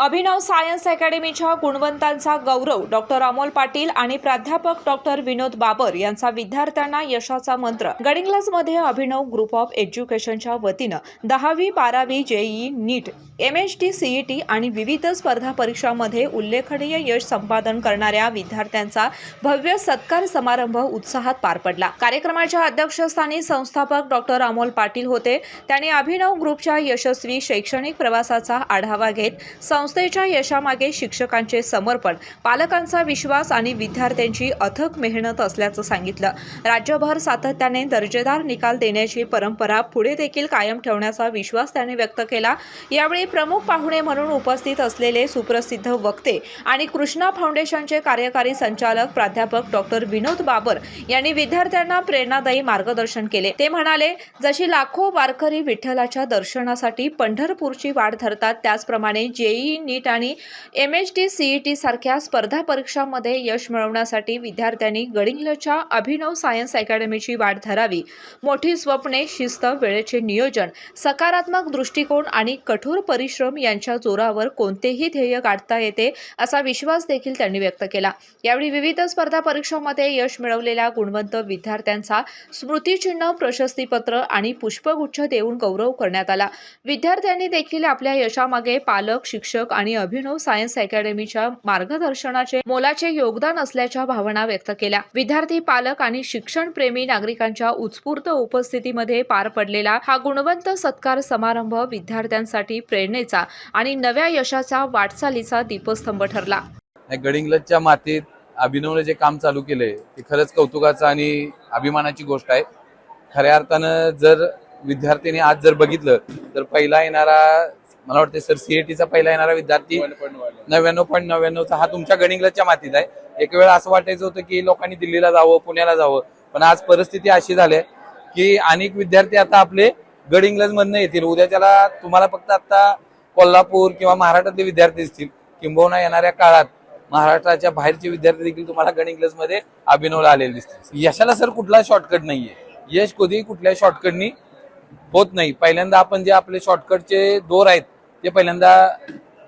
अभिनव science अकॅडमीच्या गुणवंतांचा गौरव doctor Amol Patil आणि प्राध्यापक doctor विनोद बाबर यांचा विद्यार्थ्यांना यशाचा मंत्र। गडिंग्लजमध्ये अभिनव ग्रुप ऑफ एज्युकेशनच्या वतीनं 10वी 12वी जेईई नीट MHT CET आणि विविध स्पर्धा परीक्षांमध्ये उल्लेखनीय यश संपादन करणाऱ्या विद्यार्थ्यांचा भव्य सत्कार समारंभ उत्साहात पार पडला। कार्यक्रमाच्या अध्यक्षस्थानी संस्थापक डॉक्टर अमोल पाटील होते। त्यांनी अभिनव ग्रुपच्या यशस्वी शैक्षणिक प्रवासाचा आढावा घेत संस्थेच्या यशामागे शिक्षकांचे समर्पण, पालकांचा विश्वास आणि विद्यार्थ्यांची अथक मेहनत असल्याचं सांगितलं। राज्यभर सातत्याने दर्जेदार निकाल देण्याची परंपरा पुढे देखील कायम ठेवण्याचा विश्वास त्यांनी व्यक्त केला। यावेळी प्रमुख पाहुणे म्हणून उपस्थित असलेले सुप्रसिद्ध वक्ते आणि कृष्णा फाउंडेशनचे कार्यकारी संचालक प्राध्यापक डॉक्टर विनोद बाबर यांनी विद्यार्थ्यांना प्रेरणादायी मार्गदर्शन केले। ते म्हणाले, जशी लाखो वारकरी विठ्ठलाच्या दर्शनासाठी पंढरपूरची वाट धरतात, त्याचप्रमाणे जेईई नीट आणि MHT CET सारख्या स्पर्धा परीक्षांमध्ये यश मिळवण्यासाठी विद्यार्थ्यांनी गडिंग्लजच्या अभिनव सायन्स अकॅडमीची वाट धरावी। मोठी स्वप्ने, शिस्त, वेळेचे नियोजन, सकारात्मक दृष्टिकोन आणि कठोर परिश्रम यांच्या जोरावर कोणतेही ध्येय गाठता येते असा विश्वास देखील त्यांनी व्यक्त केला। यावेळी विविध स्पर्धा परीक्षांमध्ये यश मिळवलेल्या गुणवंत विद्यार्थ्यांचा स्मृतिचिन्ह, प्रशस्तीपत्र आणि पुष्पगुच्छ देऊन गौरव करण्यात आला। विद्यार्थ्यांनी देखील आपल्या यशामागे पालक, शिक्षक आणि अभिनव सायन्स अकॅडमीच्या मार्गदर्शनाचे मोलाचे योगदान असल्याच्या भावना व्यक्त केल्या। विद्यार्थी, पालक आणि शिक्षणप्रेमी नागरिकांच्या उत्स्फूर्त उपस्थितीमध्ये पार पडलेला हा गुणवंत सत्कार समारंभ विद्यार्थ्यांसाठी प्रेरणेचा आणि नव्या यशाचा वाटचालीचा दीपस्तंभ ठरला। गडिंग्लजच्या मातीत अभिनवने जे काम चालू केले ते खरंच कौतुकाचं आणि अभिमानाची गोष्ट आहे। खऱ्या अर्थानं जर विद्यार्थ्यांनी आज जर बघितलं तर पहिला येणारा, मला वाटतं सर, CETचा पहिला येणारा विद्यार्थी 99.99चा हा तुमच्या गडिंग्लजच्या मातीत आहे। एक वेळ असं वाटायचं होतं की लोकांनी दिल्लीला जावं, पुण्याला जावं, पण आज परिस्थिती अशी झाली की अनेक विद्यार्थी आता आपले गडिंग्लज मधनं येतील। उद्याच्याला तुम्हाला फक्त आता कोल्हापूर किंवा महाराष्ट्रातले विद्यार्थी दिसतील, किंबहुना येणाऱ्या काळात महाराष्ट्राच्या बाहेरचे विद्यार्थी देखील तुम्हाला गडिंग्लज मध्ये अभिनवला आलेले दिसतील। यशाला सर कुठला शॉर्टकट नाहीये, यश कधी कुठल्या शॉर्टकटनी होत नाही। पहिल्यांदा आपण जे आपले शॉर्टकटचे दोर आहेत ते पहिल्यांदा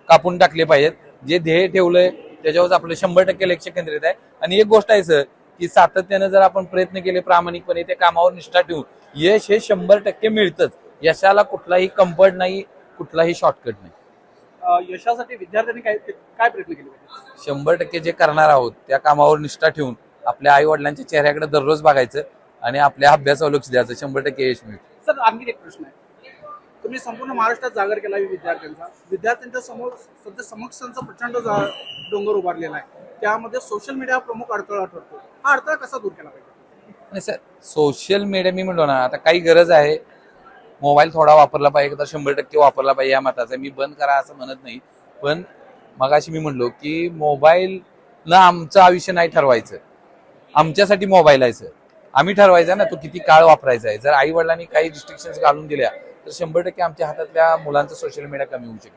कापून टाकले पाहिजेत। जे ध्येय ठेवलंय त्याच्यावर आपलं 100% लक्ष केंद्रित आहे। आणि एक गोष्ट आहे सर की सातत्याने जर आपण प्रयत्न केले प्रामाणिकपणे, ते कामावर निष्ठा ठेवून यश हे 100% मिळतंच। यशाला कुठलाही कंफर्ट नाही, कुठलाही शॉर्टकट नाही। यशासाठी विद्यार्थ्यांनी काय प्रयत्न केले पाहिजे? 100% जे करणार आहोत त्या कामावर निष्ठा ठेवून आपल्या आई वडिलांच्या चेहऱ्याकडे दररोज बघायचं आणि आपल्या अभ्यासावर लक्ष द्यायचं, 100% यश मिळतं। सर, आणखी एक प्रश्न आहे, तुम्ही संपूर्ण महाराष्ट्रात जागर केला विद्यार्थ्यांच्या समोर सध्या समस्यांचा प्रचंड डोंगर उभारलेला आहे, त्यामध्ये सोशल मीडिया प्रमुख अडथळा ठरतो। हा अडथळा कसा दूर केला पाहिजे? नाही सर, सोशल मीडिया मी म्हणलो ना, आता काही गरज आहे, मोबाईल थोडा वापरला पाहिजे, तर 100% वापरला पाहिजे या मताचा मी बंद करा असं म्हणत नाही। पण मगाशी मी म्हणलो की मोबाईल न आमचं आयुष्य नाही ठरवायचं, आमच्यासाठी मोबाईल आहे सर, आम्ही ठरवायचं ना तो किती काळ वापरायचा आहे। जर आई वडिलांनी काही रिस्ट्रिक्शन्स घालून दिल्या तर 100% आमच्या हातातल्या मुलांचं सोशल मीडिया कमी होऊ शकेल।